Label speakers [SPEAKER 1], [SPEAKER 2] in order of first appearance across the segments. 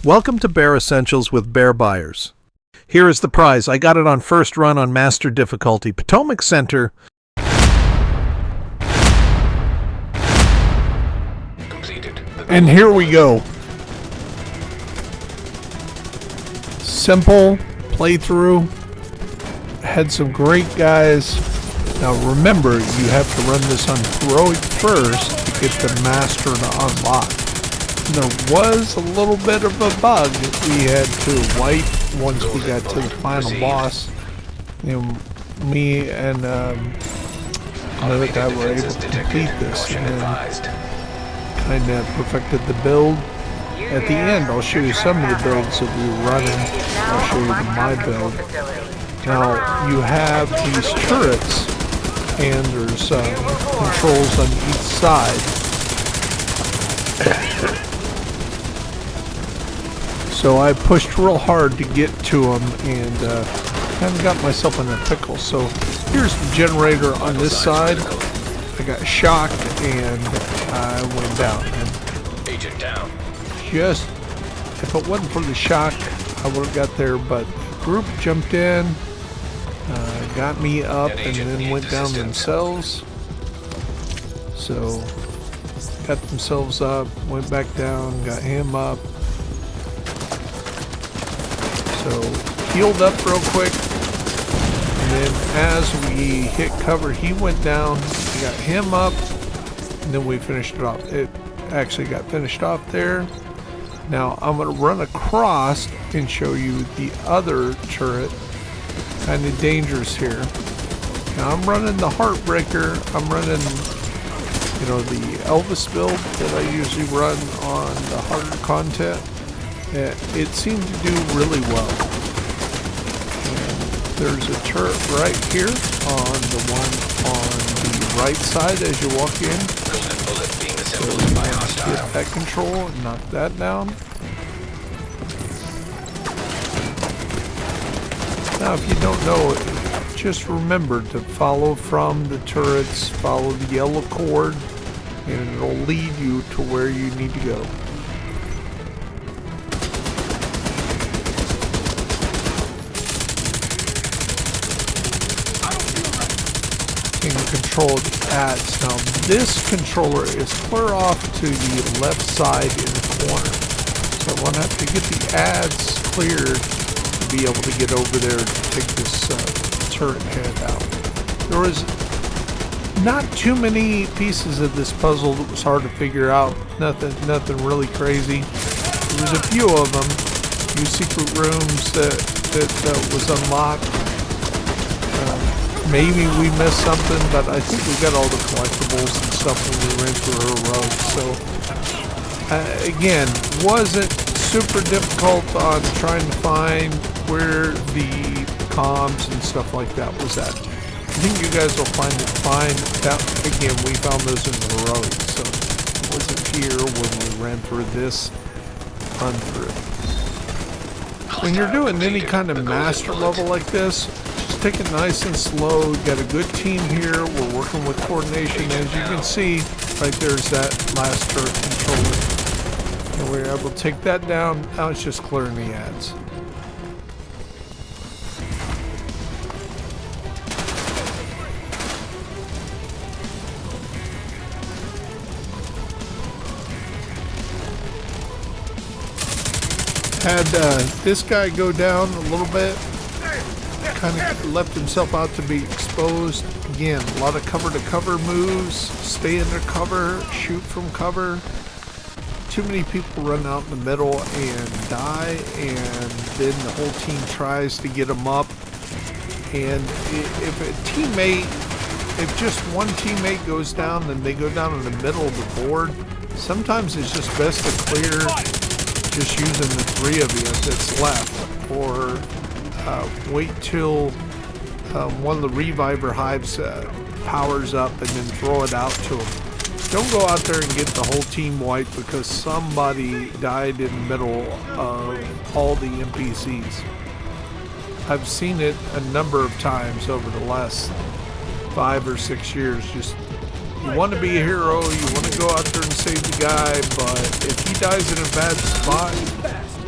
[SPEAKER 1] Welcome to Bear Essentials with Bear Buyers. Here is the prize. I got it on first run on Master Difficulty. Potomac Center.
[SPEAKER 2] Completed.
[SPEAKER 3] And here we go. Simple playthrough. Had some great guys. Now remember, you have to run this on heroic first to get the master to unlock. There was a little bit of a bug we had to wipe once we got to the final boss. You know, me and another guy were able to complete this and then kind of perfected the build. At the end, I'll show you some of the builds that we were running. I'll show you my build. Now, you have these turrets, and there's controls on each side. So I pushed real hard to get to them and kind of got myself in a pickle. So here's the generator on this side. I got shocked and I went down. And
[SPEAKER 2] Agent down.
[SPEAKER 3] just, if it wasn't for the shock, I would have got there, but the group jumped in, got me up, and then went down themselves. So got themselves up, went back down, got him up. So healed up real quick, and then as we hit cover, he went down. We got him up, and then we finished it off. It actually got finished off there. Now I'm going to run across and show you the other turret. Kind of dangerous here. Now I'm running the Heartbreaker. I'm running, you know, the Elvis build that I usually run on the harder content. It seemed to do really well. And there's a turret right here on the one on the right side as you walk in. So you get that control and knock that down. Now if you don't know, just remember to follow from the turrets, follow the yellow cord, and it'll lead you to where you need to go. Control the ads. Now this controller is clear off to the left side in the corner, so I want to have to get the ads cleared to be able to get over there to take this turret head out. There was not too many pieces of this puzzle that was hard to figure out. Nothing really crazy. There was a few of them, a few secret rooms that was unlocked. Maybe we missed something, but I think we got all the collectibles and stuff when we ran through her road. So, again, wasn't super difficult on trying to find where the comms and stuff like that was at. I think you guys will find it fine. That, again, we found those in the road, so it wasn't here when we ran through this run through. When you're doing any kind of master level like this, take it nice and slow. Got a good team here. We're working with coordination. As you can see, right there's that last turret controller. And we're able to take that down. Now it's just clearing the ads. Had this guy go down a little bit. Kind of left himself out to be exposed. Again, a lot of cover to cover moves, stay under cover, shoot from cover. Too many people run out in the middle and die, and then the whole team tries to get them up. And if just one teammate goes down, then they go down in the middle of the board. Sometimes it's just best to clear just using the three of you that's left, or wait till one of the reviver hives powers up and then throw it out to them. Don't go out there and get the whole team wiped because somebody died in the middle of all the NPCs. I've seen it a number of times over the last 5 or 6 years. Just, you want to be a hero, you want to go out there and save the guy, but if he dies in a bad spot,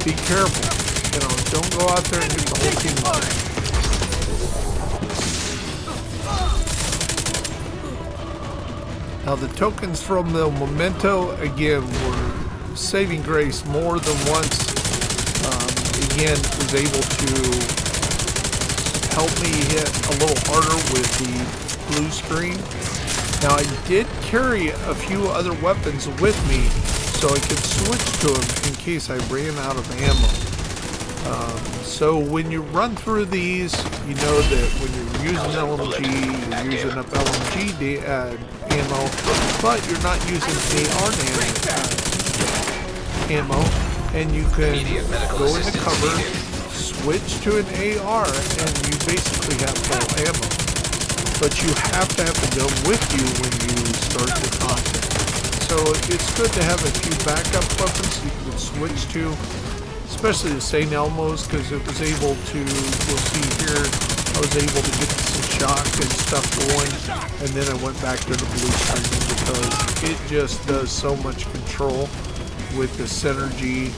[SPEAKER 3] be careful. You know, don't go out there and get the whole team on. Now the tokens from the memento, again, were saving grace more than once. Again, was able to help me hit a little harder with the blue screen. Now I did carry a few other weapons with me, so I could switch to them in case I ran out of ammo. So when you run through these, you know that when you're using LMG, you're using up LMG ammo, but you're not using AR ammo, and you can go into cover, switch to an AR, and you basically have full ammo. But you have to have the gun with you when you start the content. So it's good to have a few backup weapons you can switch to, especially the St. Elmo's, because it was able to, you'll see here, I was able to get some shock and stuff going, and then I went back to the blue screen because it just does so much control with the synergy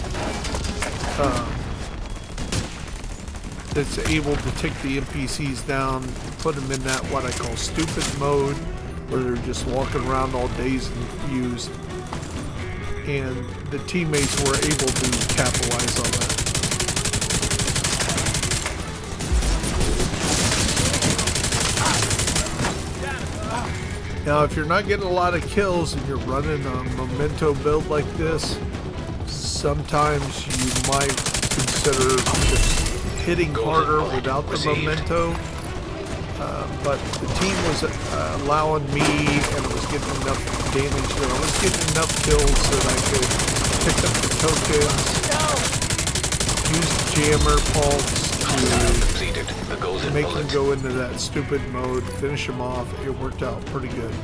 [SPEAKER 3] that's able to take the NPCs down, put them in that what I call stupid mode, where they're just walking around all dazed and confused, and the teammates were able to capitalize on that. Now if you're not getting a lot of kills and you're running a memento build like this, sometimes you might consider just hitting harder without the memento, but the team was allowing me, and I was getting enough damage that I was getting enough kills that I could pick up the tokens, use the jammer pulse to make them go into that stupid mode, finish them off. It worked out pretty good.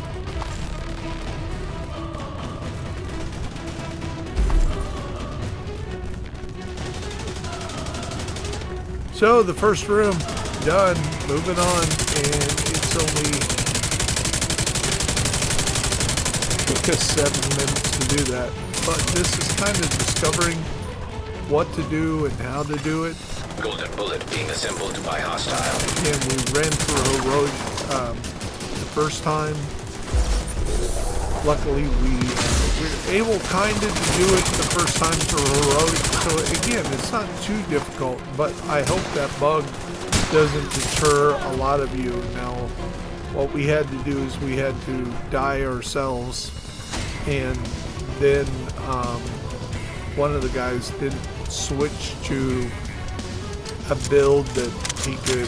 [SPEAKER 3] So the first room done, moving on, and it's only took us 7 minutes to do that. But this is kind of discovering what to do and how to do it.
[SPEAKER 2] Golden bullet being assembled by hostile.
[SPEAKER 3] And we ran through heroic the first time. Luckily, we were able kind of to do it the first time through heroic. So again, it's not too difficult, but I hope that bug doesn't deter a lot of you. Now, what we had to do is we had to die ourselves, and then one of the guys didn't switch to a build that he could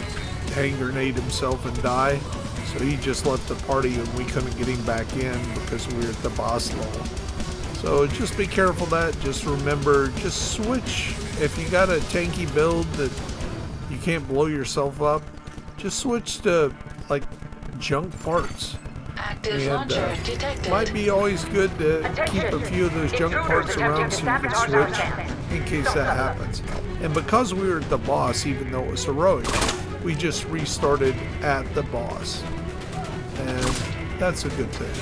[SPEAKER 3] hand grenade himself and die. So he just left the party and we couldn't get him back in because we were at the boss level. So just be careful of that. Just remember, just switch. If you got a tanky build that you can't blow yourself up, just switch to like junk parts.
[SPEAKER 4] Active launcher detected.
[SPEAKER 3] Might be always good to keep a few of those junk parts around so you can switch in case that happens. And because we were at the boss, even though it was heroic, we just restarted at the boss. And that's a good thing.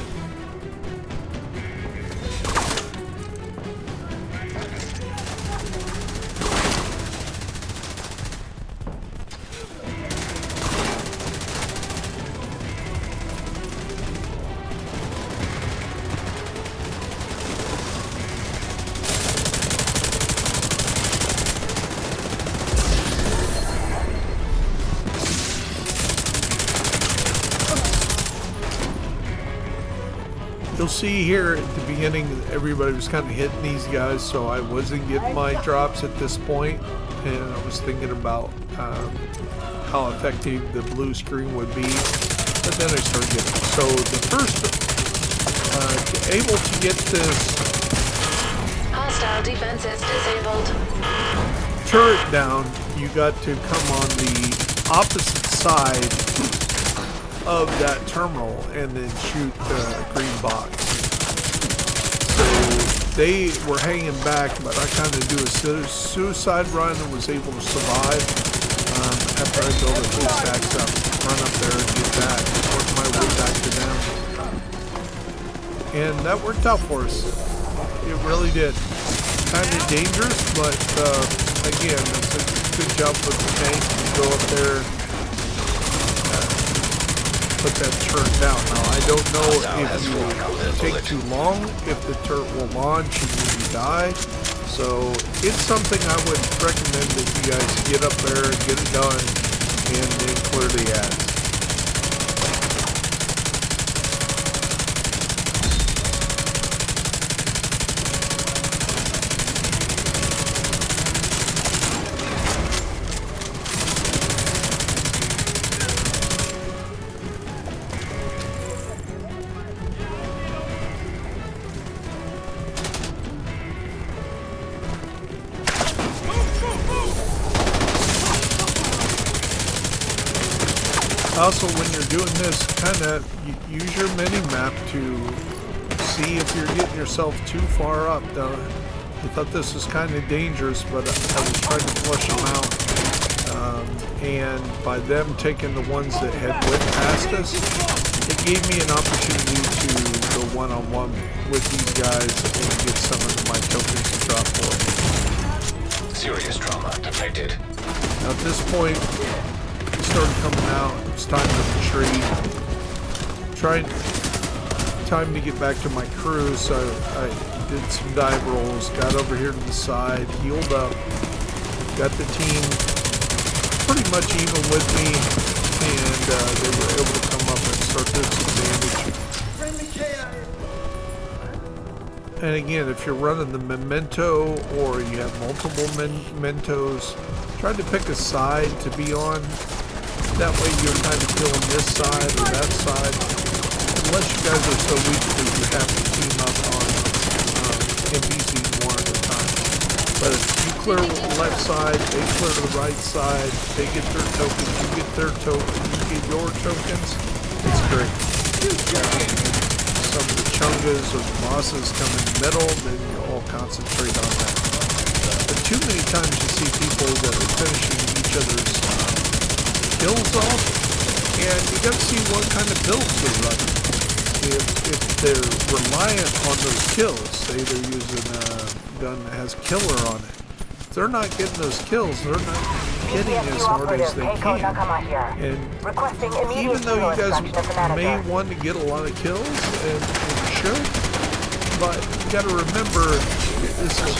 [SPEAKER 3] You'll see here at the beginning, everybody was kind of hitting these guys, so I wasn't getting my drops at this point, and I was thinking about how effective the blue screen would be, but then I started getting it. So the first, able to get this
[SPEAKER 4] Hostile defenses disabled.
[SPEAKER 3] turret down, you got to come on the opposite side of that terminal and then shoot the green box. So they were hanging back, but I kind of do a suicide run and was able to survive after I built a full stacks up, run up there and get that, work my way back to them. And that worked out for us. It really did. kind of dangerous, but again, it's a good job with the tank to go up there, put that turret down. Now, I don't know if you take too long, if the turret will launch and you die. So it's something I would recommend that you guys get up there and get it done and then clear the ads. Also, when you're doing this, kind of use your mini-map to see if you're getting yourself too far up. I thought this was kind of dangerous, but I was trying to flush them out. And by them taking the ones that had went past us, it gave me an opportunity to go one-on-one with these guys and get some of my tokens to drop for them.
[SPEAKER 2] Serious trauma detected.
[SPEAKER 3] Now at this point, it started coming out. It's time to retreat. Time to get back to my crew, so I did some dive rolls, got over here to the side, healed up, got the team pretty much even with me, and they were able to come up and start doing some damage. And again, if you're running the memento or you have multiple mementos, try to pick a side to be on. That way you're kind of killing this side or that side. Unless you guys are so weak that you have to team up on NPCs one at a time. But if you clear the left side, they clear the right side, they get their tokens, you get their tokens, you get your tokens, it's great. Some of the chungas or the bosses come in the middle, then you all concentrate on that. But too many times you see people that are finishing each other's kills off, and you gotta see what kind of builds they're running. If they're reliant on those kills, say they're using a gun that has killer on it, if they're not getting those kills, they're not hitting as hard as they can. And even though you guys may want to get a lot of kills, and you should, but you gotta remember, this is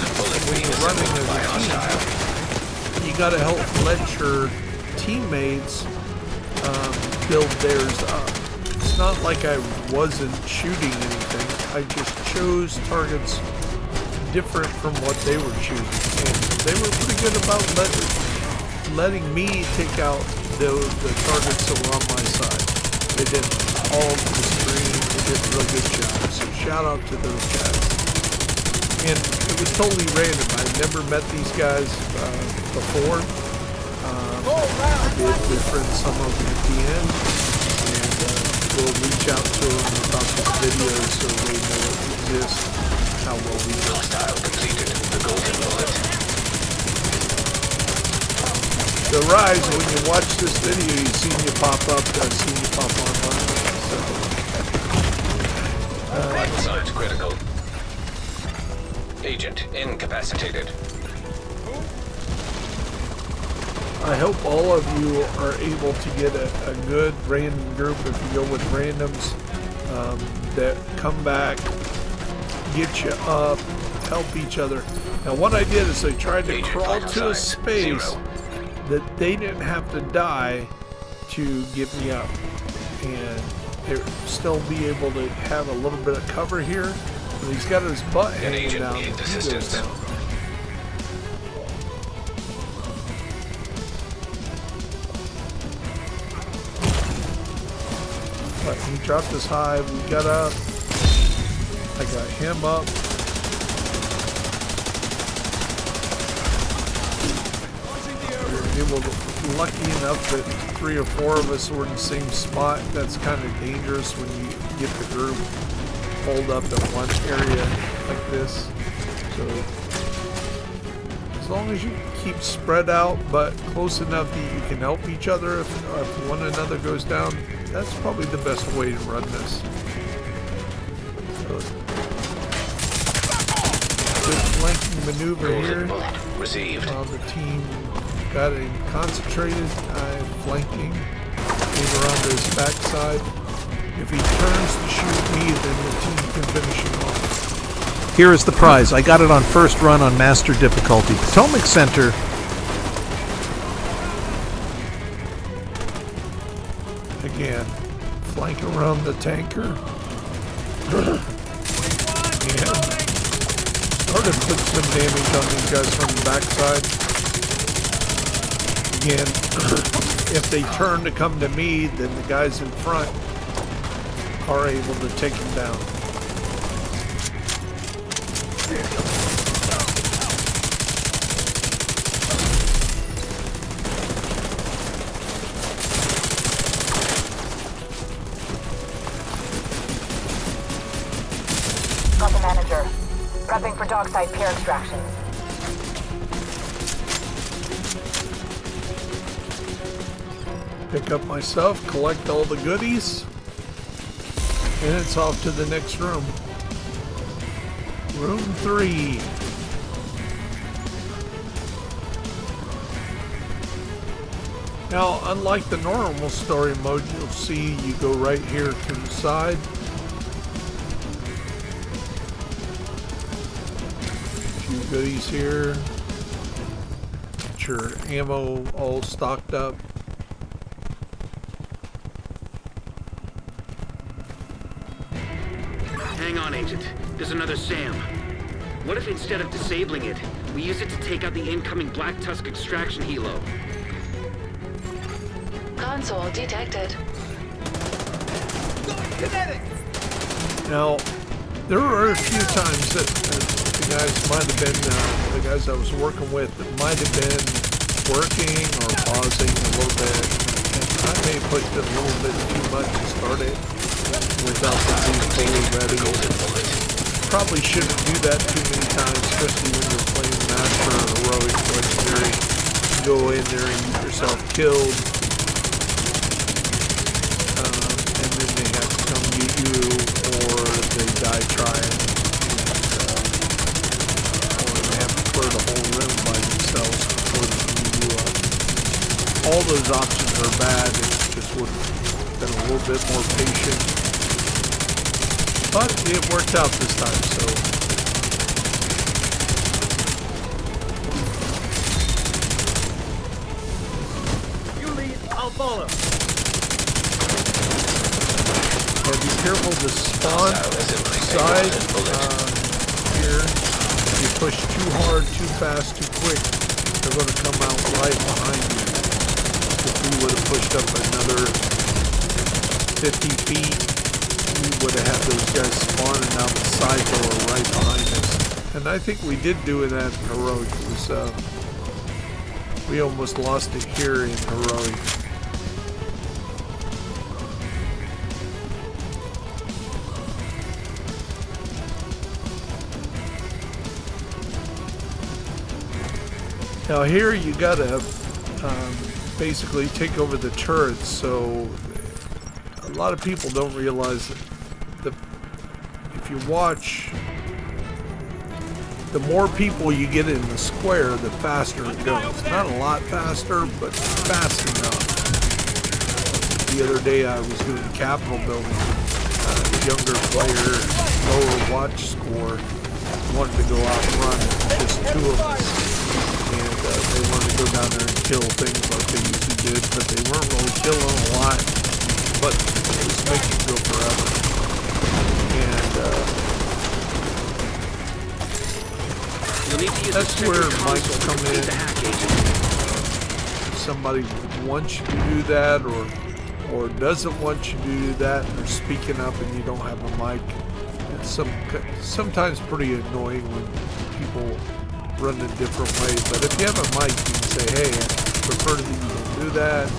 [SPEAKER 3] when you're running as a team, you gotta help let your teammates build theirs up. It's not like I wasn't shooting anything. I just chose targets different from what they were choosing, and they were pretty good about letting me take out the targets that were on my side. They did all of the screen. They did a real good job. So shout out to those guys. And it was totally random. I'd never met these guys before. I did befriend some of them at the end, and we'll reach out to them about this video so they know it exists, how well we do.
[SPEAKER 2] Hostile completed. The golden bullet.
[SPEAKER 3] So Rise, when you watch this video, you've seen you pop up, I've seen you pop online.
[SPEAKER 2] Vital signs critical. Agent incapacitated.
[SPEAKER 3] I hope all of you are able to get a good random group if you go with randoms that come back, get you up, help each other. Now what I did is I tried to crawl to a space that they didn't have to die to get me up, and still be able to have a little bit of cover here. But he's got his butt hanging down. He goes down. But he dropped his hive, we got up, I got him up. We were lucky enough that 3 or 4 of us were in the same spot. That's kind of dangerous when you get the group pulled up in one area like this. So as long as you keep spread out but close enough that you can help each other if one another goes down, that's probably the best way to run this. So, good flanking maneuver here.
[SPEAKER 2] Golden bullet received.
[SPEAKER 3] While the team got him concentrated, I'm flanking. Came around to his backside. If he turns to shoot me, then the team can finish him off.
[SPEAKER 1] Here is the prize. I got it on first run on Master difficulty. Potomac Center.
[SPEAKER 3] Again, flank around the tanker. And started to put some damage on these guys from the backside. Again, if they turn to come to me, then the guys in front are able to take them down.
[SPEAKER 5] Got the manager. Prepping for dockside pier extraction.
[SPEAKER 3] Pick up my stuff, collect all the goodies, and it's off to the next room. Room 3. Now, unlike the normal story mode, you'll see you go right here to the side. A few goodies here. Get your ammo all stocked up.
[SPEAKER 6] Hang on, Agent. There's another SAM. What if instead of disabling it, we use it to take out the incoming Black Tusk extraction helo?
[SPEAKER 4] Console detected.
[SPEAKER 3] Now, there were a few times that the guys might have been, the guys I was working with, might have been working or pausing a little bit. And I may have pushed it a little bit too much to start it without them being fully ready. Probably shouldn't do that too many times, especially when you're playing Master or Heroic Legendary. Go in there and get yourself killed. And then they have to come get you, or they die trying, or they have to clear the whole room by themselves before they can get you up. All those options are bad. It's just would have been a little bit more patient. But it worked out this time, so.
[SPEAKER 7] You lead, I'll follow.
[SPEAKER 3] Yeah, be careful to spawn side here. If you push too hard, too fast, too quick, they're going to come out right behind you. If we would have pushed up another 50 feet, we would have had those guys spawning out the side door right behind us. And I think we did do that in Heroic. It was, we almost lost it here in Heroic. Now here you gotta basically take over the turrets, so a lot of people don't realize that if you watch, the more people you get in the square, the faster it goes. Not a lot faster, but fast enough. The other day I was doing Capitol building. A younger player, lower watch score, wanted to go out and run. Just two of us. And they wanted to go down there and kill things like they usually did, but they weren't really killing a lot. But it was making it go forever. And that's where mics come in. If somebody wants you to do that or doesn't want you to do that, and they're speaking up and you don't have a mic, it's sometimes pretty annoying when people run a different way. But if you have a mic, you can say, hey, I prefer that you don't do that.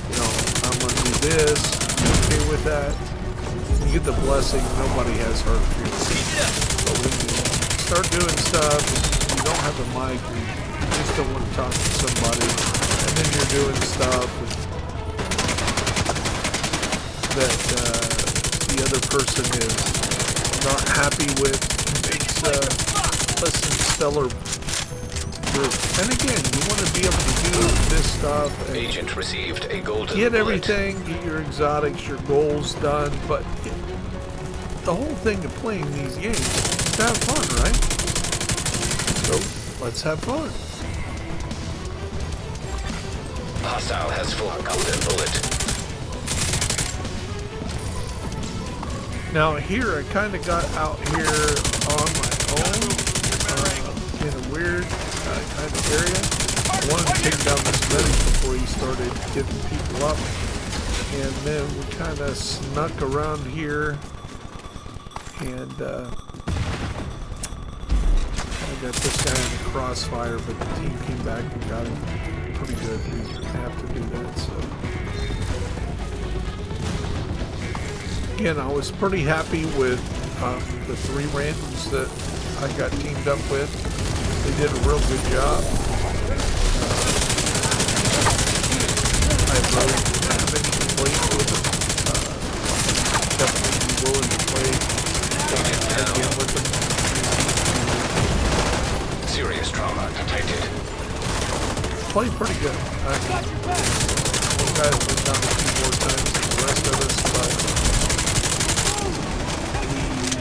[SPEAKER 3] You know, I'm going to do this. You okay with that? You get the blessing. Nobody has hurt feelings. But when you start doing stuff, you don't have a mic, you just don't want to talk to somebody, and then you're doing stuff that the other person is not happy with. less than stellar group. And again, you want to be able to do this stuff and
[SPEAKER 2] Agent received a golden
[SPEAKER 3] get
[SPEAKER 2] bullet.
[SPEAKER 3] everything, get your exotics, your goals done, but the whole thing of playing these games is to have fun, right? So, let's have fun.
[SPEAKER 2] Hostile has full golden bullet.
[SPEAKER 3] Now here, I kind of got out here on my own in a weird kind of area. I wanted to take down this medic before he started getting people up. And then we kind of snuck around here. And I got this guy in the crossfire, but the team came back and got him pretty good. We have to do that, so. Again, I was pretty happy with the 3 randoms that I got teamed up with. They did a real good job. I really didn't have any complaints with them. Definitely be willing to play again with them.
[SPEAKER 2] Serious trauma detected.
[SPEAKER 3] Played pretty good. One guy went down a few more times than the rest of us, but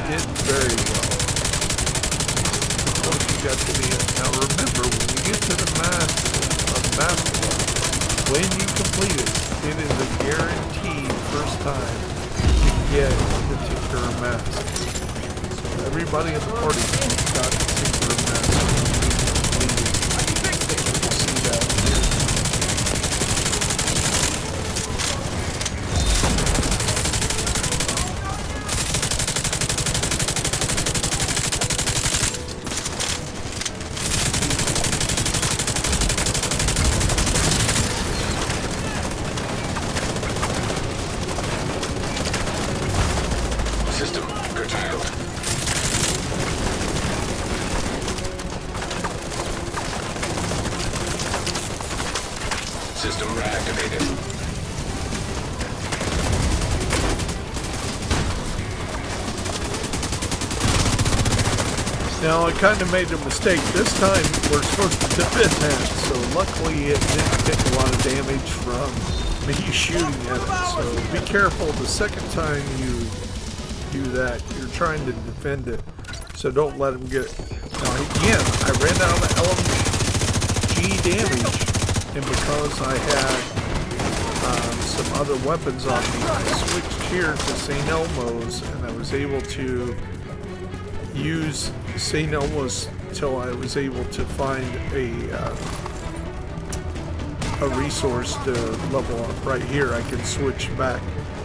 [SPEAKER 3] did very well. Once you got to the end. Now remember, when you get to the master one, when you complete it, it is a guaranteed first time to get a particular mask. So everybody in the party got a particular mask. You'll see that here.
[SPEAKER 2] System curtailed. System reactivated.
[SPEAKER 3] Now I kind of made a mistake. This time we're supposed to defend that, so luckily it didn't take a lot of damage from me shooting at it. So be careful the second time you do that. You're trying to defend it, so don't let him get it. Now again, I ran out of LMG damage, and because I had some other weapons on me, I switched here to St. Elmo's, and I was able to use St. Elmo's till I was able to find a resource to level up. Right here I can switch back,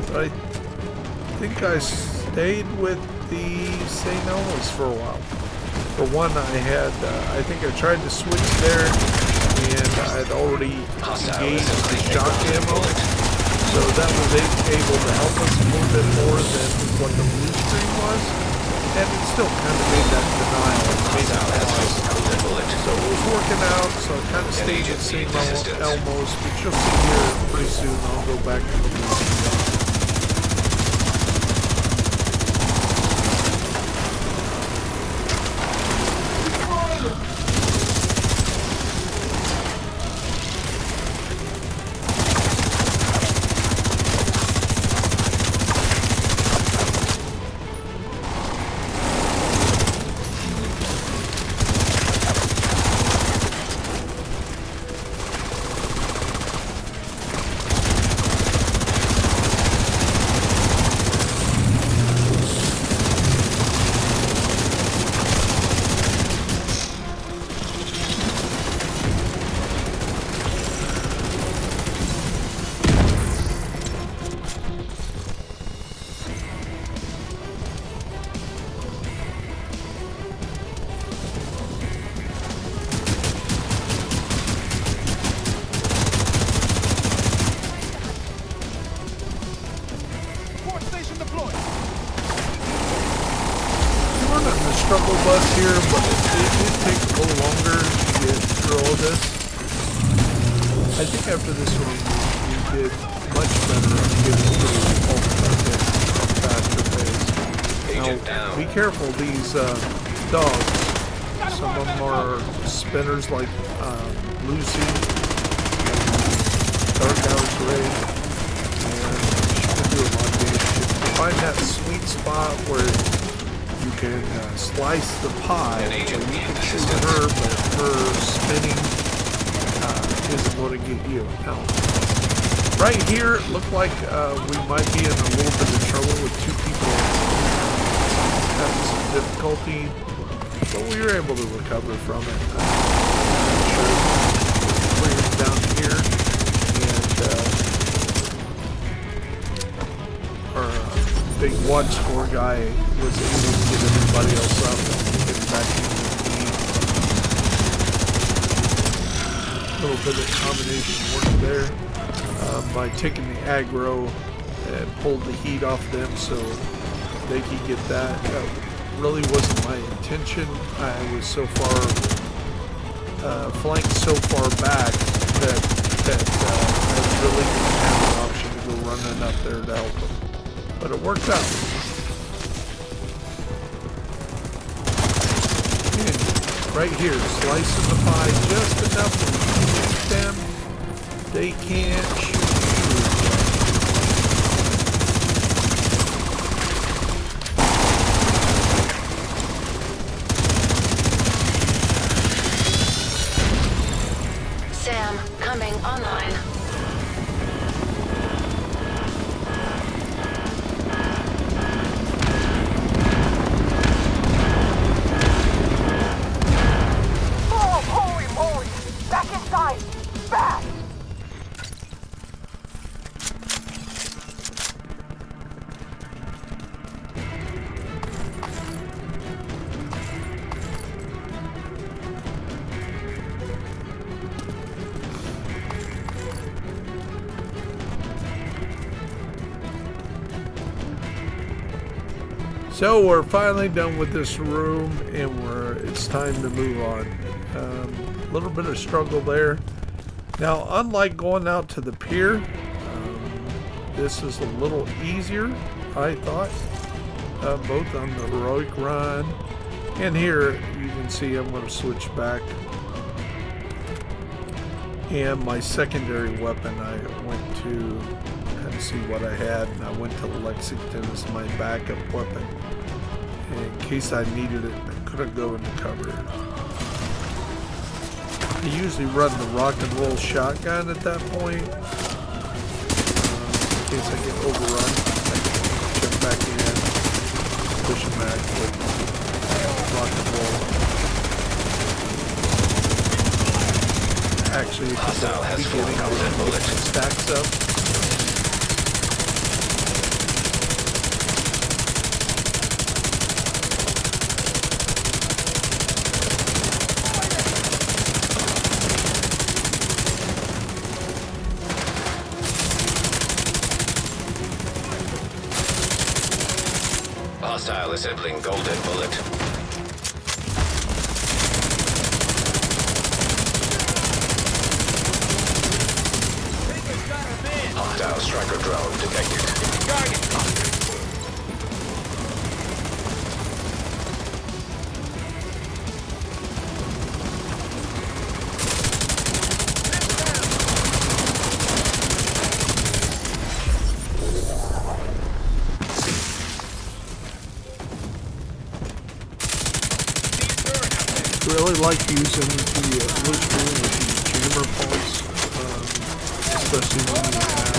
[SPEAKER 3] but I think I stayed with the St. Elmo's for a while. For one, I think I tried to switch there, and I'd already engaged the shock ammo, so that was able to help us a little bit more than what the blue screen was, and it still kind of made that denial, made that loss. So it was working out, so I kind of stayed at St. Elmo's, but you'll see here pretty soon I'll go back to the blue screen. Struggle bus here, but it did take a little longer to get through all this. I think after this one, we did much better at getting through all the content at a faster pace. Now, be careful, these dogs Some of them are spinners like Lucy, Dark Hours Ray, and she can do a lot of damage. Find that sweet spot where you can slice the pie.
[SPEAKER 2] An agent
[SPEAKER 3] so you can
[SPEAKER 2] in
[SPEAKER 3] shoot
[SPEAKER 2] assistance.
[SPEAKER 3] her, but her spinning isn't going to get you. Now, right here, it looked like we might be in a little bit of trouble with two people having some difficulty, but we were able to recover from it. Clears down here, and our big one score guy was able to get everybody else up and get back into the game. A little bit of combination work there by taking the aggro and pulled the heat off them so they could get that. That really wasn't my intention. I was so far flanked so far back that I really didn't have an option to go running up there to help them. But it worked out. And right here, slicing the pie just enough to keep them. They can't shoot you.
[SPEAKER 4] Sam, coming online.
[SPEAKER 5] Oh, holy moly! Back inside! Fast!
[SPEAKER 3] So we're finally done with this room, and it's time to move on. A little bit of struggle there. Now, unlike going out to the pier, this is a little easier, I thought, both on the heroic run. And here you can see I'm going to switch back. And my secondary weapon, I went to kind of see what I had, and I went to Lexington as my backup weapon. In case I needed it, I couldn't go into cover. I usually run the rock and roll shotgun at that point. In case I get overrun, I can jump back in, push him back with rock and roll. Actually, at the beginning, I was able to get stacks up.
[SPEAKER 2] Hostile assembling golden bullet. Hostile striker drone detected.
[SPEAKER 3] Really like using the blue screen with the jammer pulse, especially when you have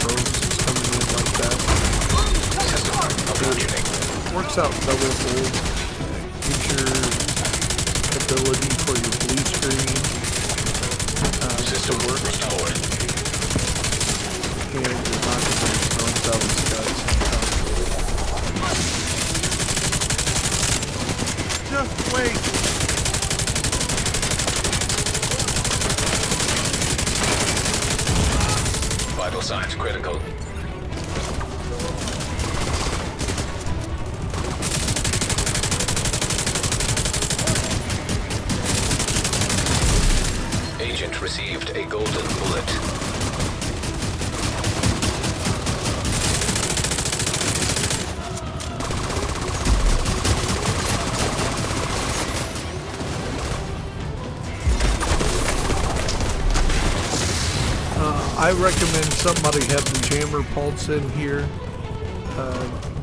[SPEAKER 3] drones coming in like that. It works out double fold. Gives your ability for your blue screen to work. And you're not going to be drones out of the sky sometimes. Just wait.
[SPEAKER 2] Vital signs critical. Agent received a golden bullet.
[SPEAKER 3] I recommend somebody have the jammer pulse in here.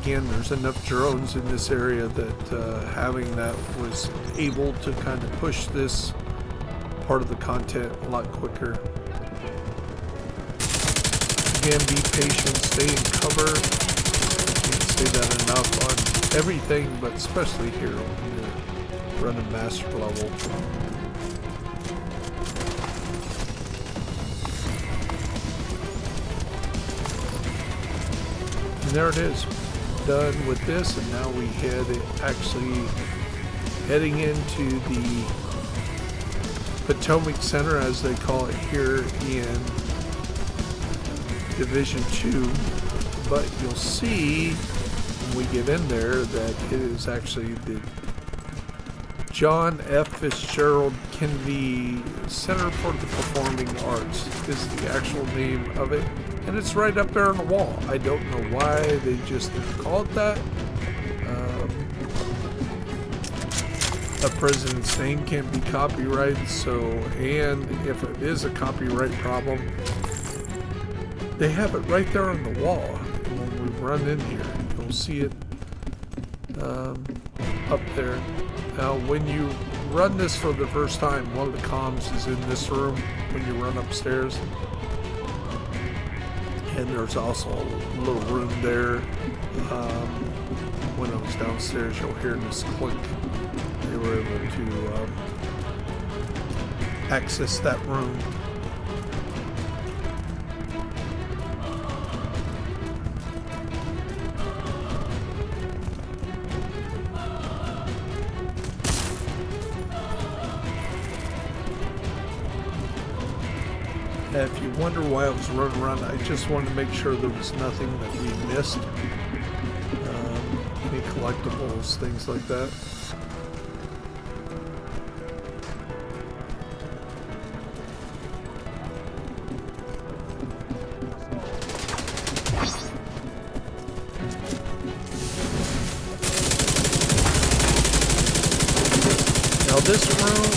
[SPEAKER 3] Again, there's enough drones in this area that having that was able to kind of push this part of the content a lot quicker. Again, be patient, stay in cover. I can't say that enough on everything, but especially here when you're running master level. And there it is, done with this, and now we heading into the Potomac Center, as they call it here in Division 2. But you'll see when we get in there that it is actually the John F. Fitzgerald Kennedy Center for the Performing Arts is the actual name of it. And it's right up there on the wall. I don't know why they just didn't call it that. A president's name can't be copyrighted, and if it is a copyright problem, they have it right there on the wall. And when we run in here, you'll see it up there. Now, when you run this for the first time, one of the comms is in this room when you run upstairs. And there's also a little room there. When I was downstairs, you'll hear this click. They were able to access that room. If you wonder why I was running around, I just wanted to make sure there was nothing that we missed. Any collectibles, things like that. Now this room,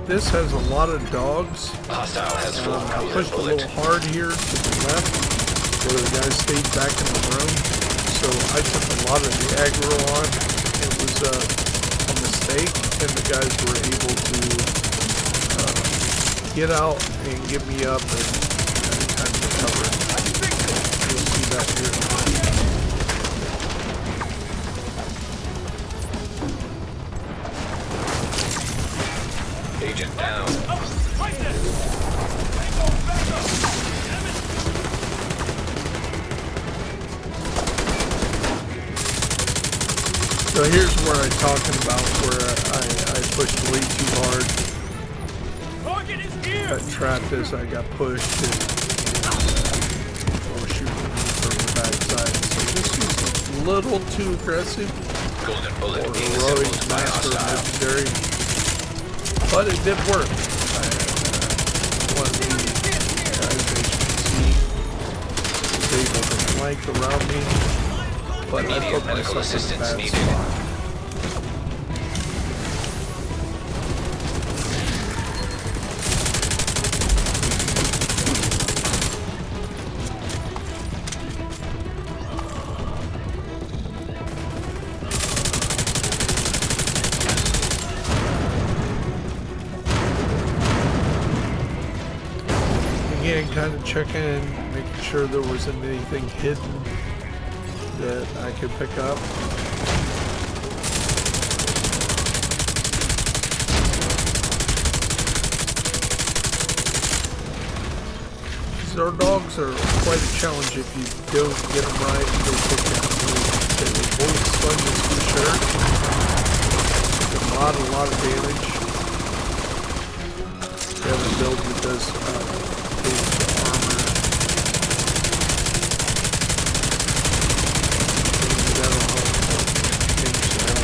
[SPEAKER 3] this has a lot of dogs.
[SPEAKER 2] Hostile has full
[SPEAKER 3] I
[SPEAKER 2] golden
[SPEAKER 3] pushed a
[SPEAKER 2] bullet.
[SPEAKER 3] little hard here to the left, where the guy stayed back in the room. So I took a lot of the aggro on. It was a mistake, and the guys were able to get out and get me up and kind of recover it. You'll see that here.
[SPEAKER 2] Agent down.
[SPEAKER 3] So here's where I'm talking about where I pushed way too hard. Got trapped as I got pushed and was shooting from the backside. So this was a little too aggressive
[SPEAKER 2] Golden bullet
[SPEAKER 3] for
[SPEAKER 2] being
[SPEAKER 3] heroic
[SPEAKER 2] assembled by
[SPEAKER 3] master
[SPEAKER 2] hostile.
[SPEAKER 3] legendary, but it did work. One of the guys, as you can see, was able to flank around me, but I
[SPEAKER 2] Immediate
[SPEAKER 3] put
[SPEAKER 2] medical
[SPEAKER 3] myself in a
[SPEAKER 2] assistance
[SPEAKER 3] bad
[SPEAKER 2] needed.
[SPEAKER 3] spot. Again, kind of checking, making sure there wasn't anything hidden that I could pick up. These our dogs are quite a challenge if you don't get them right and don't pick them up. They will bullet sponges for sure. A lot of damage. We have a build that does damage to armor. That'll help change that.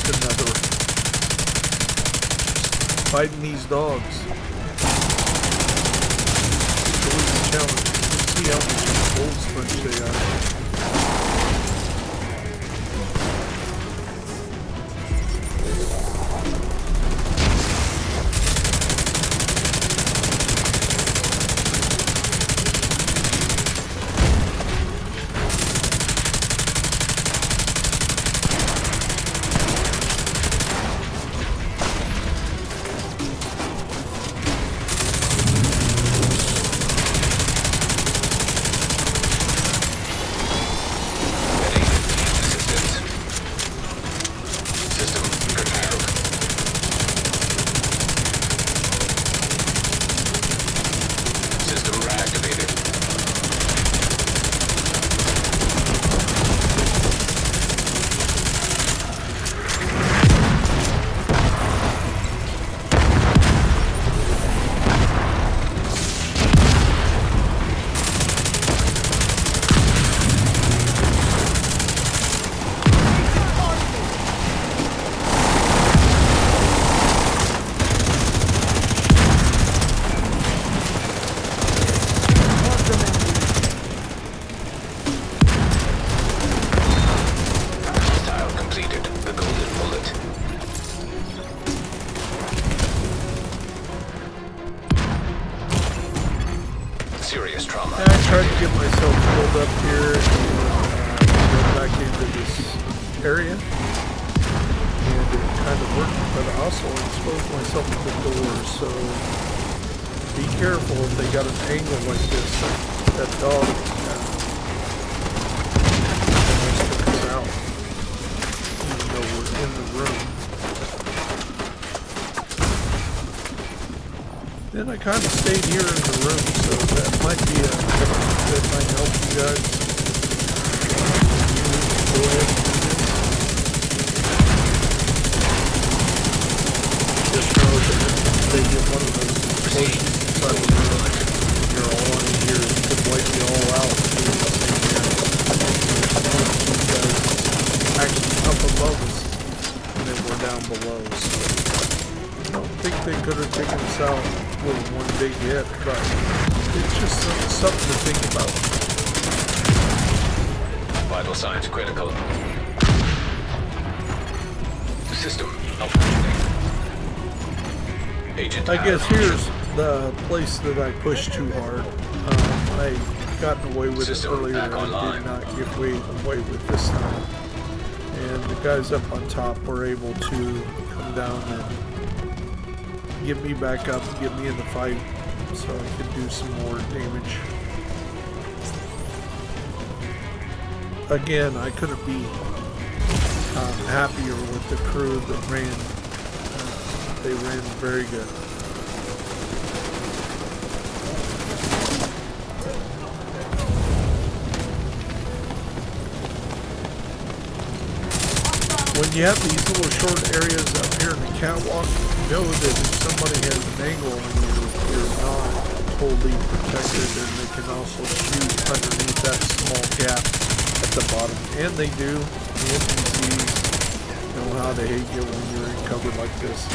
[SPEAKER 3] another. Fighting these dogs. It's always a challenge. Let's see how much cold sponge they are.
[SPEAKER 2] Serious trauma.
[SPEAKER 3] I tried to get myself pulled up here and go back into this area, and it kind of worked, but I also exposed myself to the doors, so be careful if they got an angle like this. That dog almost took us out, even though we're in the room. Then I kind of stayed here in the room, so that might be a that might help you guys. Go ahead and do this. Just know that if they get one of those explosions inside the room, you're all on here, it could wipe you all out. You guys actually up above us, and then we're down below. So I don't think they could have taken us out with one big hit, but it's just something to think about.
[SPEAKER 2] Vital signs critical. System malfunctioning. Agent
[SPEAKER 3] I guess
[SPEAKER 2] down.
[SPEAKER 3] here's the place that I pushed too hard. I got away with it
[SPEAKER 2] System
[SPEAKER 3] earlier.
[SPEAKER 2] back
[SPEAKER 3] I
[SPEAKER 2] online.
[SPEAKER 3] did not get away with this time. And the guys up on top were able to come down and get me back up, get me in the fight, so I could do some more damage. Again, I couldn't be happier with the crew that ran. They ran very good. When you have these little short areas up here in the catwalk, know that if somebody has an angle on you, you're not totally protected, and they can also shoot underneath that small gap at the bottom. And they do. The NPCs know how they hate you when you're in cover like this.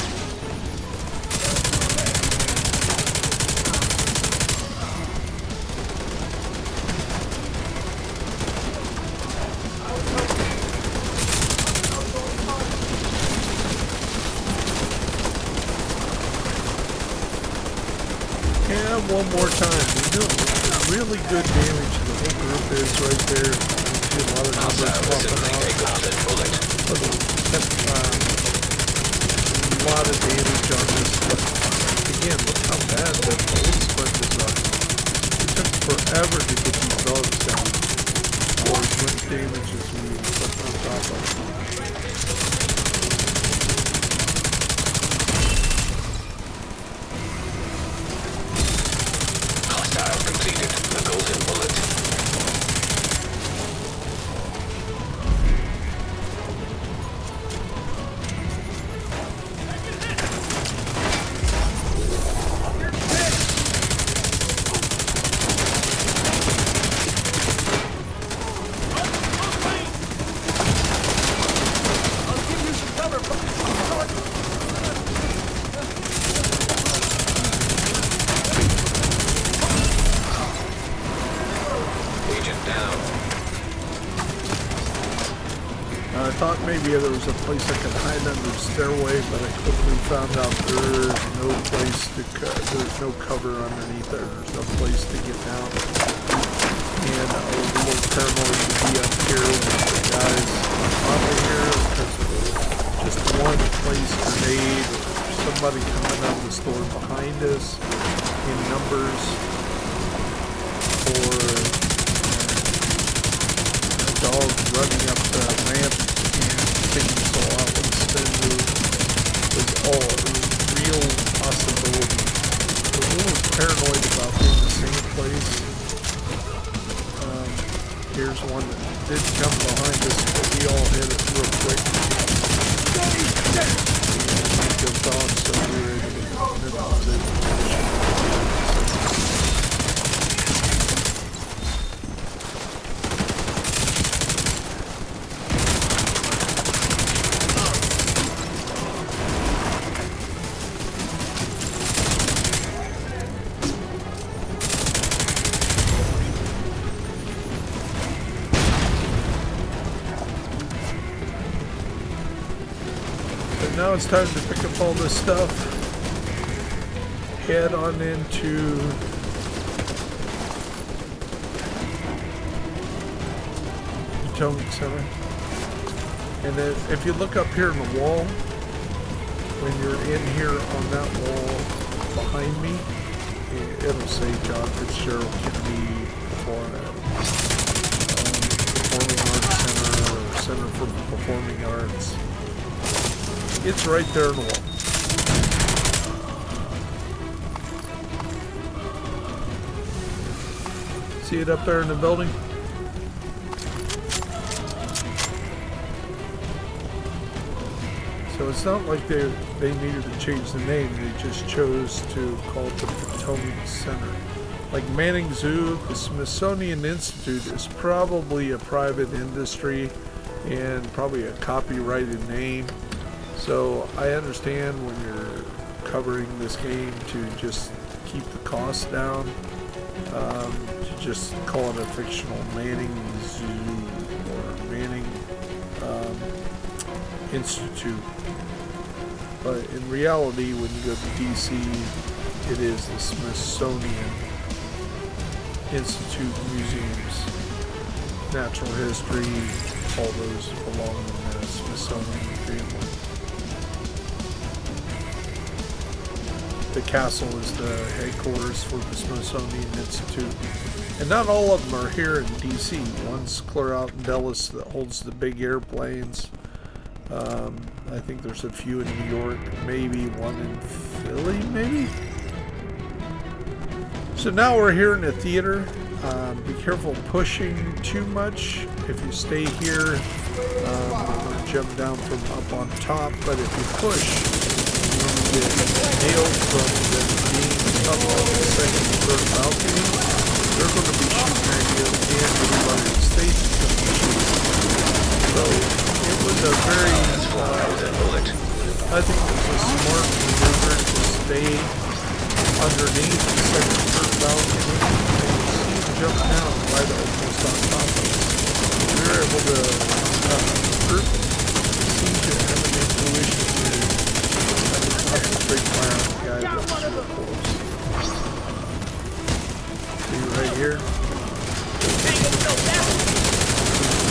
[SPEAKER 3] And one more time, we know really good damage the whole group is right there. You see a lot of numbers popping
[SPEAKER 2] A
[SPEAKER 3] off.
[SPEAKER 2] golden bullet.
[SPEAKER 3] A lot of damage on this, but again, look how bad the cold sponges are. It took forever to get these dogs down. Or as much damage as we put on top of them.
[SPEAKER 2] Hostile completed. The golden bullet. down.
[SPEAKER 3] I thought maybe there was a place I could hide under the stairway, but I quickly found out there's no place to there's no cover underneath there. There's no place to get down. And I was a little paranoid to be up here with the guys on here because of just one place grenade or somebody coming out of the store behind us in numbers, or a dog running up the ramp and taking us all out with a spin move was all a real possibility. I was a little paranoid about being the same place. Here's one that did come behind us, but we all hit it real quick. And the dog, so we were able to minimize it. Now it's time to pick up all this stuff, head on into PTOIC Center. And then if you look up here in the wall, when you're in here on that wall behind me, it'll say John Fitzgerald Kennedy Performing Arts Center or Center for Performing Arts. It's right there in the wall. See it up there in the building? So it's not like they needed to change the name. They just chose to call it the PTOIC Center. Like Manning Zoo, the Smithsonian Institute is probably a private industry and probably a copyrighted name. So I understand when you're covering this game to just keep the costs down, to just call it a fictional Manning Zoo or Manning Institute. But in reality, when you go to DC, it is the Smithsonian Institute Museums. Natural history, all those belong in the Smithsonian family. The castle is the headquarters for the Smithsonian Institute. And not all of them are here in DC. One's clear out in Dallas that holds the big airplanes. I think there's a few in New York, maybe one in Philly, maybe? So now we're here in the theater. Be careful pushing too much. If you stay here, you're going to jump down from up on top. But if you push, you get nailed from the being up on the second and third balcony. They're going to be shooting at you, and everybody in the stage is going to be shooting. So it was a very, I think it was a smart maneuver to stay underneath the second and third balcony. And you see him jump down right almost on top of us. We were able to seem to have an intuition to concentrate fire on the guy that was so close. See right here?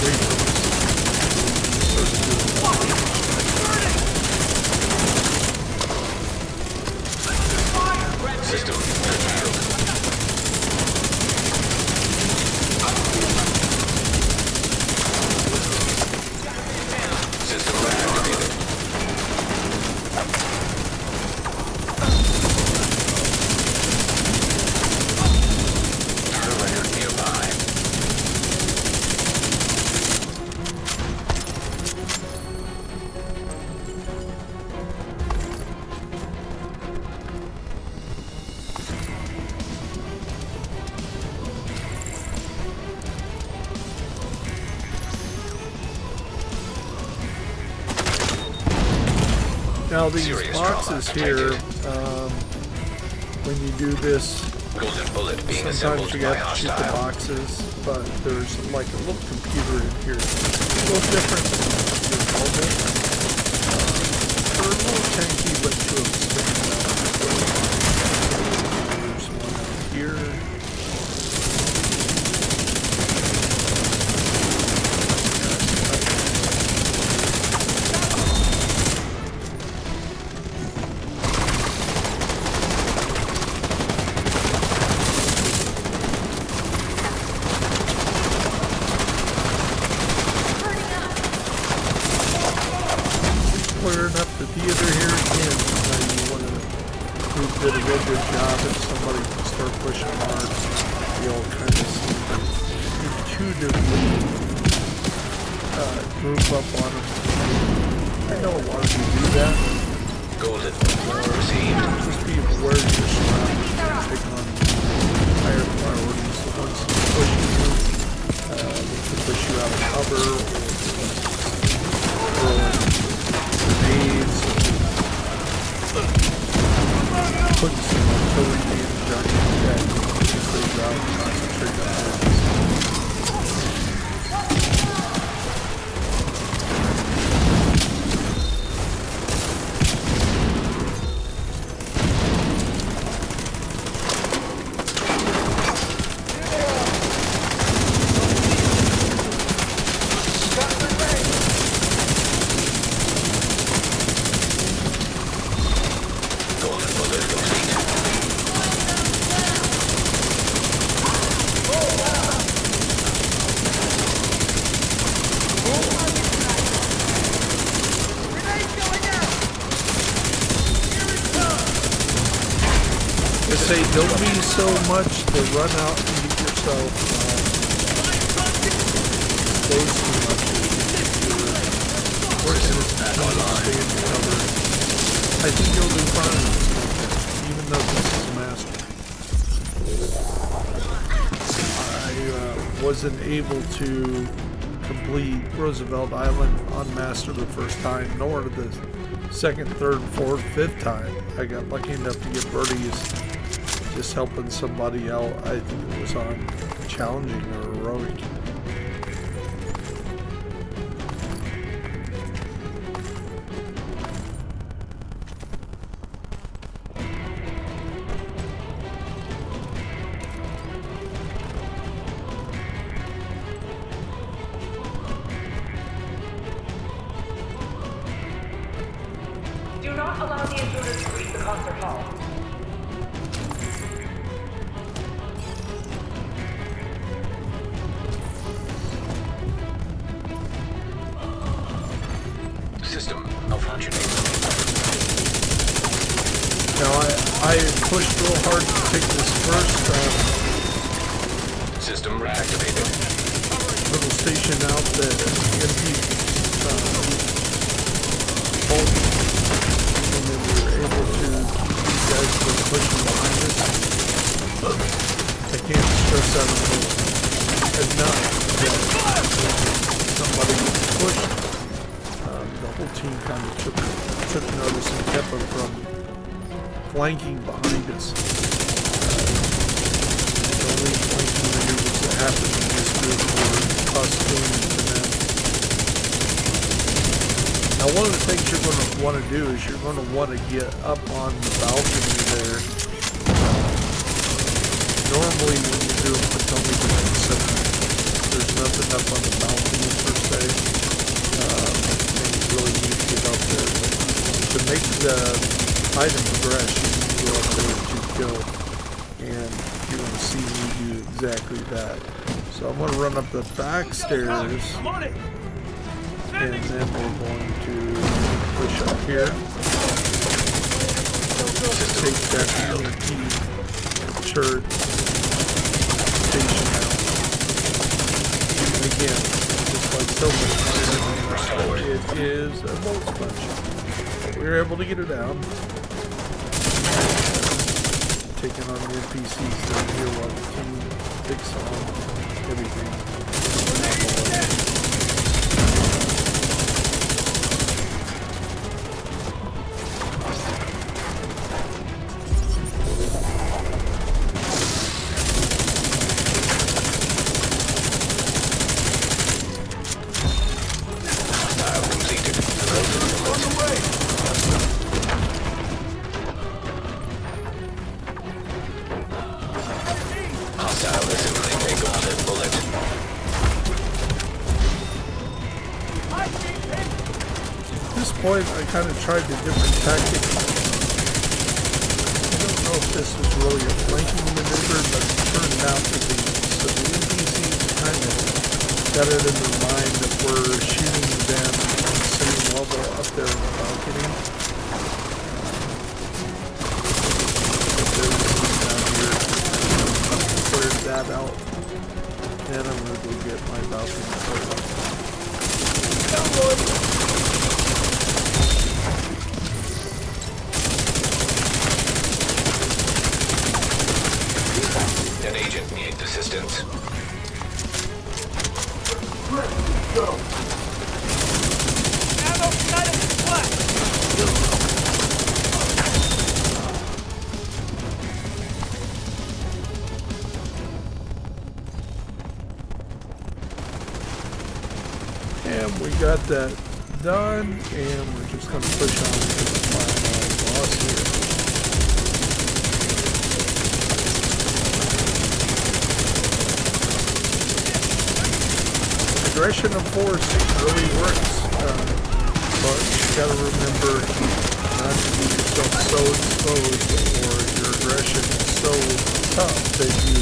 [SPEAKER 3] Wait for us.
[SPEAKER 2] System revealed. System activated. Terminator nearby.
[SPEAKER 3] Now these
[SPEAKER 2] Serious
[SPEAKER 3] boxes
[SPEAKER 2] trauma
[SPEAKER 3] here,
[SPEAKER 2] detected.
[SPEAKER 3] when you do this
[SPEAKER 2] Golden bullet being
[SPEAKER 3] Sometimes
[SPEAKER 2] assembled
[SPEAKER 3] you
[SPEAKER 2] by
[SPEAKER 3] have to shoot the
[SPEAKER 2] hostile.
[SPEAKER 3] boxes, but there's like a little computer in here. It's a little different than your helmet. They're a little tanky, but to expand out. There's one out here. Clearing up the theater here again. You want to group did a real good job. If somebody can start pushing hard, we all kind of seem to intuitively group up on them. I know a lot of you do that.
[SPEAKER 2] Golden bullet received.
[SPEAKER 3] Just be aware of your surroundings and take on higher priorities. The ones that push you, they can push you out of cover or grenades, put some artillery damage on your head, just so you're out and concentrate on this.
[SPEAKER 2] Golden bullet complete.
[SPEAKER 3] I say don't be so much to run out and get yourself exposed too much. You're forcing it to stay in cover. I think you'll do fine, even though this is master. I wasn't able to complete Roosevelt Island on master the first time, nor the second, third, fourth, fifth time. I got lucky enough to get birdies just helping somebody out. I think it was on challenging or heroic.
[SPEAKER 5] Do not allow the intruders to reach the concert hall.
[SPEAKER 2] System malfunctioning.
[SPEAKER 3] Now I pushed real hard to take this first
[SPEAKER 2] System reactivated.
[SPEAKER 3] little station out the empty bulk, and then we were able to keep these guys from pushing behind us. I can't stress that enough that somebody pushed. The whole team kind of took notice and kept them from flanking behind us. The only flanking maneuvers that happened in this group were us doing it to them. Now, one of the things you're going to want to do is you're going to want to get up on the balcony there. Normally, when you do a potomac defense, there's nothing up on the balcony per se. You really need to get up there. But to make the item progress, you need to go up there to kill. And you're going to see me do exactly that. So I'm going to run up the back stairs.
[SPEAKER 7] I'm on it.
[SPEAKER 3] And then we're going to push up here. Take that EMP turret station out. And again, just like so many times, it is a bolt sponge. But we were able to get it down. Taking on the NPCs down here while the team picks on everything. point, I kind of tried the different tactics. I don't know if this is really a flanking maneuver, but it turned out to be. So the NPCs kind of got it in their mind that we're shooting them on the same level up there in the balcony. Cleared that out. Then I'm going to go get my balcony cleared up.
[SPEAKER 2] An agent needs assistance.
[SPEAKER 3] And we got that done, and we're just going to push on to the final boss here. Aggression of force really works, but you got to remember not to get yourself so exposed, or your aggression is so tough that you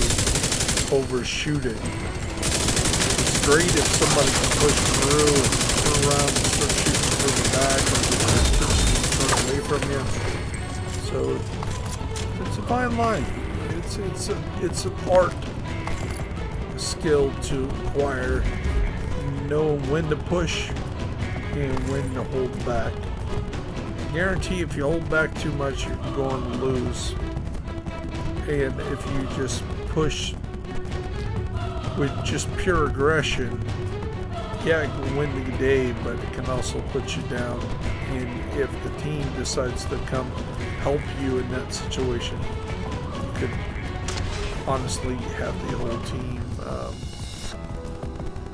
[SPEAKER 3] overshoot it. It's great if somebody can push through and turn around and start shooting from the back, or the person away from you. So it's a fine line. It's an art, a skill to acquire, knowing when to push and when to hold back. I guarantee if you hold back too much, you're going to lose. And if you just push with just pure aggression, yeah, it can win the day, but it can also put you down. And if the team decides to come help you in that situation, you could honestly have the whole team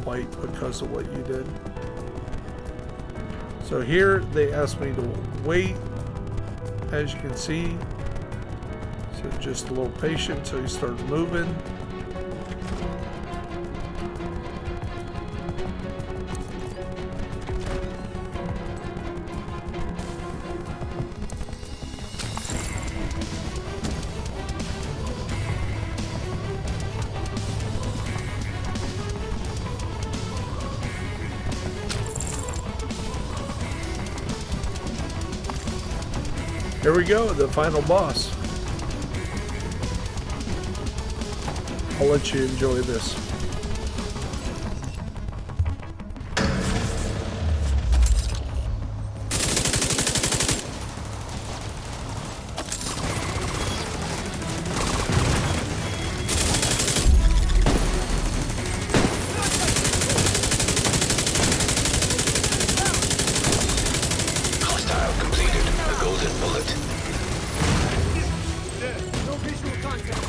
[SPEAKER 3] fight because of what you did. So here they asked me to wait, as you can see. So just a little patient until you start moving. Here we go, the final boss. I'll let you enjoy this.
[SPEAKER 2] Hostile completed. The golden bullet.
[SPEAKER 7] No visual contact.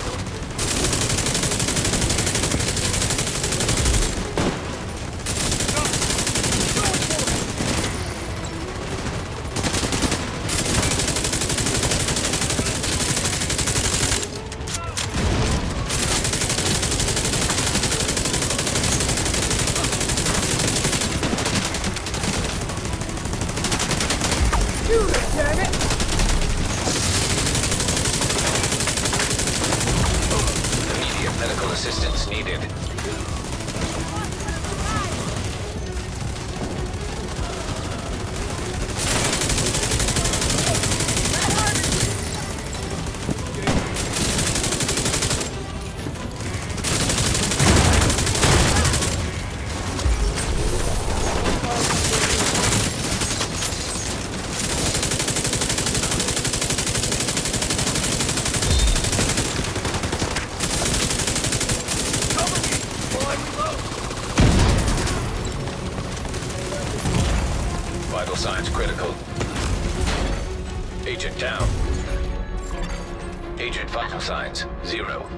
[SPEAKER 7] Damn it!
[SPEAKER 2] Immediate medical assistance needed. Vital signs critical. Agent down. Agent vital signs 0.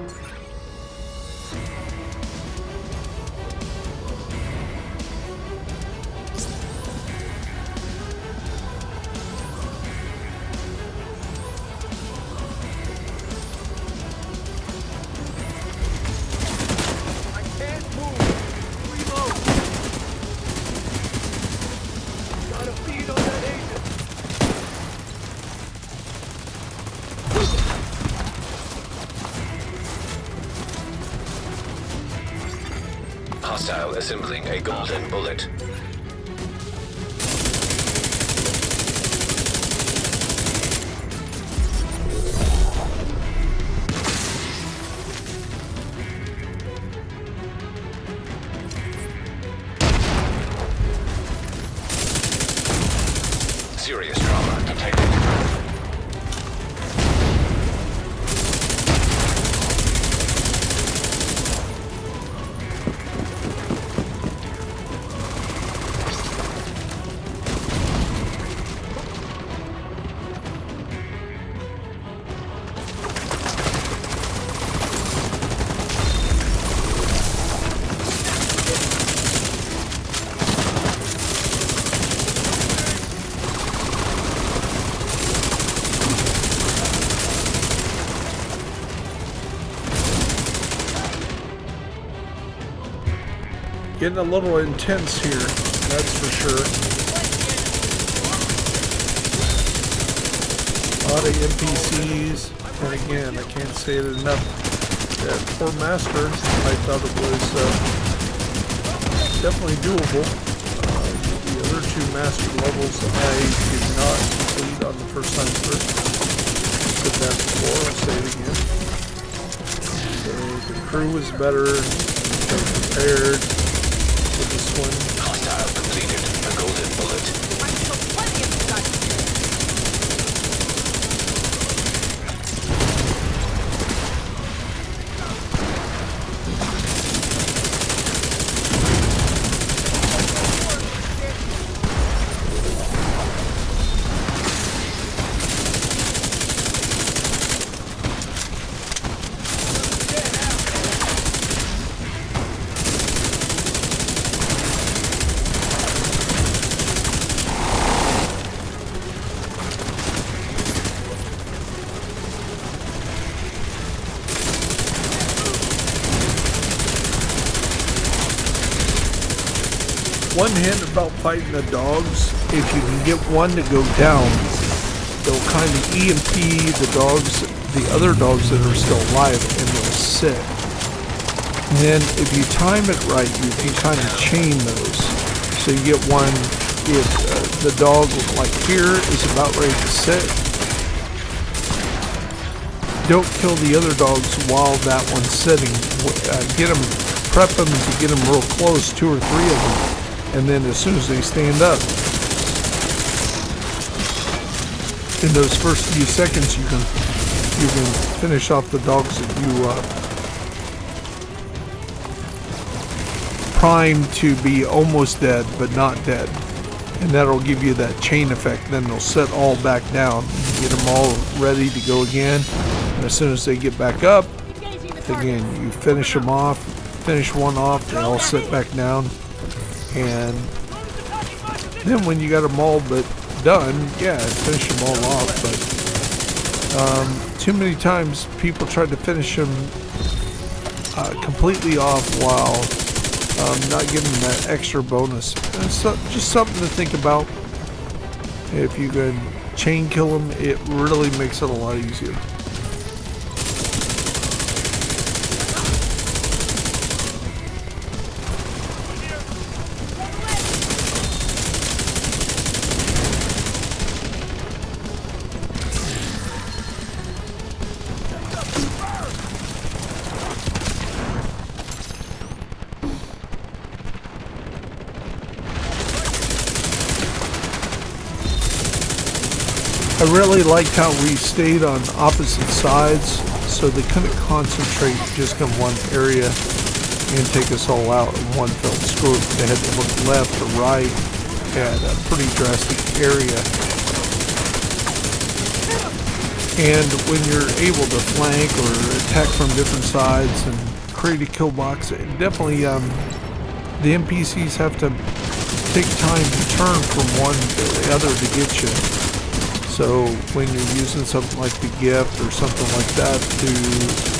[SPEAKER 7] I can't move. Reload. Gotta feed on that agent.
[SPEAKER 2] Assembling a golden bullet. Serious trauma detected.
[SPEAKER 3] Getting a little intense here, that's for sure. A lot of NPCs, and again, I can't say it enough. That poor master, I thought it was definitely doable. The other two master levels I did not complete on the first time through. Said that before, I'll say it again. So the crew was better, they were prepared. This one.
[SPEAKER 2] Hostile completed. A golden bullet.
[SPEAKER 3] One hint about fighting the dogs, if you can get one to go down, they'll kind of EMP the dogs, the other dogs that are still alive, and they'll sit. And then if you time it right, you can kind of chain those. So you get one, if the dog like here is about ready to sit, don't kill the other dogs while that one's sitting. Get them, prep them to get them real close, 2 or 3 of them. And then as soon as they stand up, in those first few seconds, you can finish off the dogs that you prime to be almost dead, but not dead. And that'll give you that chain effect. Then they'll set all back down, get them all ready to go again. And as soon as they get back up, again, you finish them off, finish one off, they all sit back down. And then when you got them all but done, yeah, finish them all off. But too many times people try to finish them completely off while not giving them that extra bonus. And it's just something to think about. If you can chain kill them, it really makes it a lot easier. I really liked how we stayed on opposite sides, so they couldn't concentrate just in one area and take us all out in one fell swoop. They had to look left or right at a pretty drastic area. And when you're able to flank or attack from different sides and create a kill box, it definitely the NPCs have to take time to turn from one to the other to get you. So when you're using something like the gift or something like that to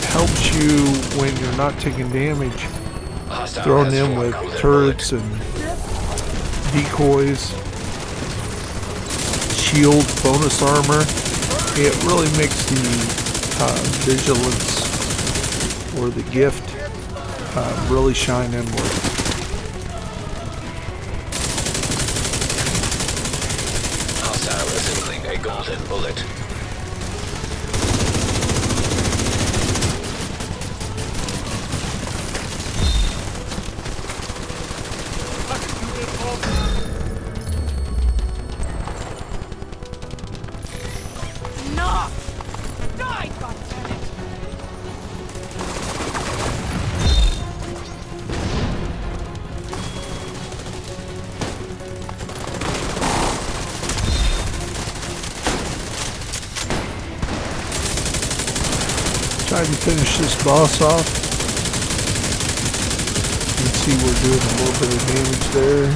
[SPEAKER 3] help you when you're not taking damage, throwing in with turrets and decoys, shield, bonus armor, it really makes the vigilance or the gift really shine inward.
[SPEAKER 2] golden bullet.
[SPEAKER 7] No! Die, goddammit!
[SPEAKER 3] Trying to finish this boss off. You can see we're doing a little bit of damage there.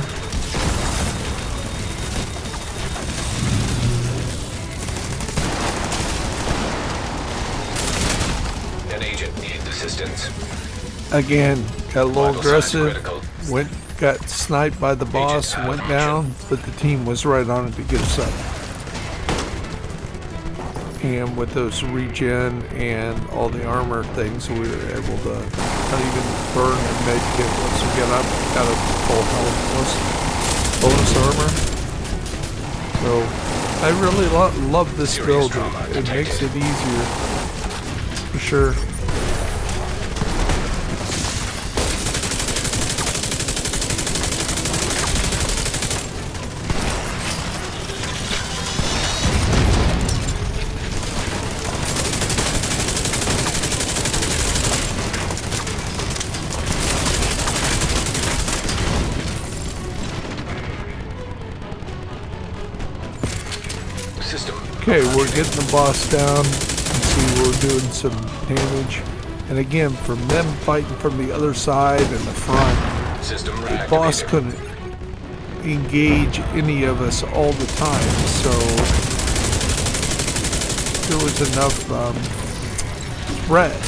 [SPEAKER 2] An agent needs assistance.
[SPEAKER 3] Again, got a little
[SPEAKER 2] Vital signs
[SPEAKER 3] aggressive.
[SPEAKER 2] critical.
[SPEAKER 3] Got sniped by the boss,
[SPEAKER 2] Agent
[SPEAKER 3] went
[SPEAKER 2] malfunction.
[SPEAKER 3] down, but the team was right on it to get us up. And with those regen and all the armor things, we were able to not even burn a med kit once we got up, got a full health bonus armor. So I really love this
[SPEAKER 2] Serious
[SPEAKER 3] build.
[SPEAKER 2] trauma
[SPEAKER 3] It makes
[SPEAKER 2] detected.
[SPEAKER 3] it easier for sure.
[SPEAKER 2] System.
[SPEAKER 3] Okay, we're getting the boss down. You can see we're doing some damage. And again, from them fighting from the other side and the front,
[SPEAKER 2] System
[SPEAKER 3] the
[SPEAKER 2] reactivated.
[SPEAKER 3] boss couldn't engage any of us all the time. So there was enough threat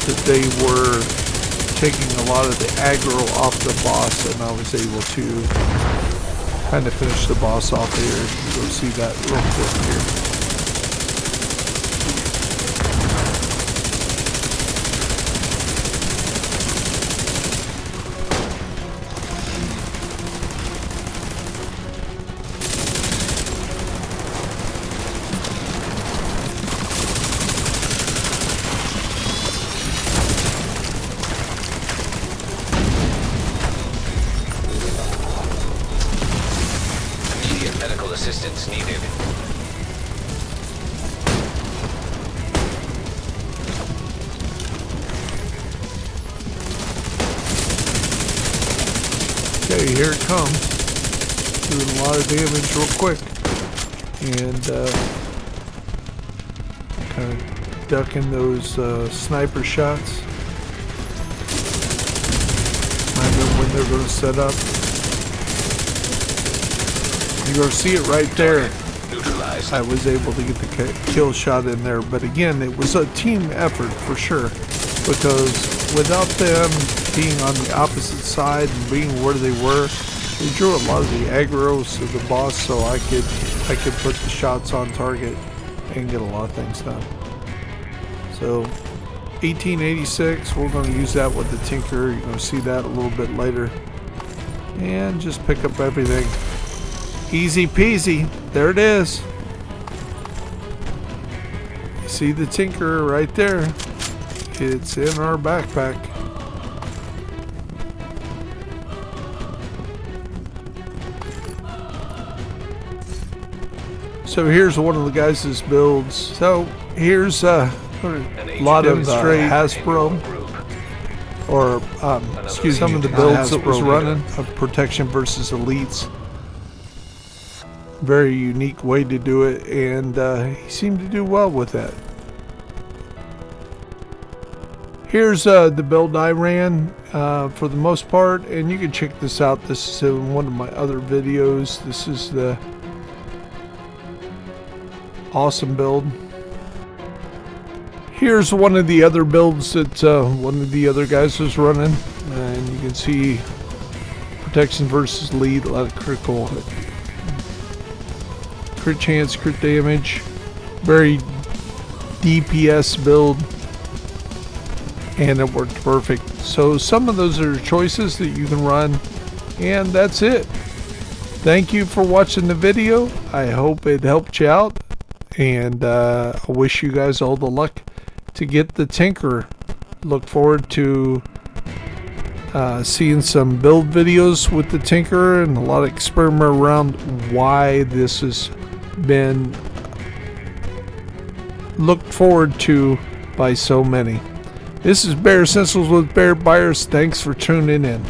[SPEAKER 3] that they were taking a lot of the aggro off the boss, and I was able to kind of finish the boss off here. You'll see that real quick here.
[SPEAKER 2] Immediate medical assistance needed.
[SPEAKER 3] Okay, here it comes. Doing a lot of damage real quick. And kind of ducking those sniper shots. I know when they're going to set up. You're going to see it right there.
[SPEAKER 2] Neutralized.
[SPEAKER 3] I was able to get the kill shot in there. But again, it was a team effort for sure. Because without them being on the opposite side and being where they were, they drew a lot of the aggros to the boss, so I could put the shots on target and get a lot of things done. So 1886, we're going to use that with the Tinker. You're going to see that a little bit later. And just pick up everything. Easy peasy. There it is. You see the Tinker right there. It's in our backpack. So here's one of the guys' builds. So here's a lot of Hasbro, or excuse me, some of the builds that was running of Protection versus Elites. Very unique way to do it, and he seemed to do well with that. Here's the build I ran for the most part, and you can check this out. This is in one of my other videos. This is the awesome build. Here's one of the other builds that one of the other guys was running, and you can see Protection versus Lead, a lot of critical crit chance, crit damage, very DPS build, and it worked perfect. So some of those are choices that you can run, and that's it. Thank you for watching the video. I hope it helped you out. And I wish you guys all the luck to get the Tinker. Look forward to seeing some build videos with the Tinker and a lot of experiment around why this has been looked forward to by so many. This is Bear Essentials with Bear Buyers. Thanks for tuning in.